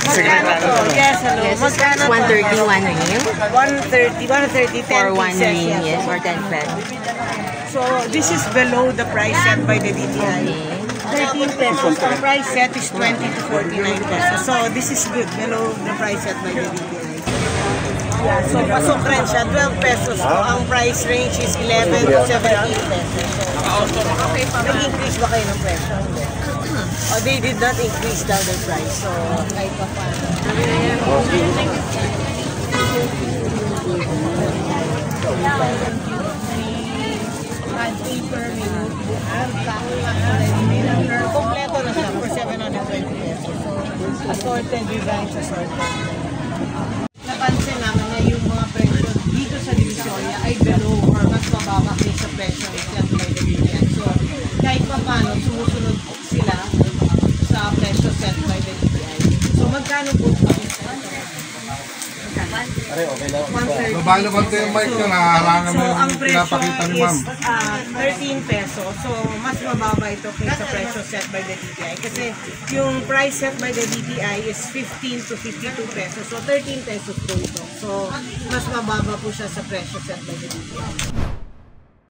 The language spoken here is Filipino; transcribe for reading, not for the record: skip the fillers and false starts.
Yes, hello. Yes, Magkano 130, 1 ring. 130, 10 For 1 pieces. ring, Yes. yes, or 10 pesos. So, this is below the price set by the DTI. Okay. 13 pesos. Ang price set is 20 to 49 pesos. So, this is good. Below the price set by the DTI. Yeah, so, pasok rin siya. 12 pesos. So, ang price range is 11 to 17 pesos. So, nag-increase ba kayo ng presyo? Oh, they did not increase down the price. So, kahit pa paano. Kompleto na siya for 720 pesos. So, assorted designs, assorted. Napansin naman na yung mga presyo dito sa Divisoria ay below or mas mababa kaysa presyo set by the DTI. So, kahit pa paano, sumusunod sila sa presyo set by the DTI. So, magkano po pa? Babalo ba ito yung mic nyo? Naharangan mo ang yung presyo pinapakita ni ma'am. is 13 pesos. So, mas mababa ito kaysa presyo set by the DTI. Kasi yung price set by the DTI is 15 to 52 pesos. So, 13 pesos po ito. So, mas mababa po siya sa presyo set by the DTI.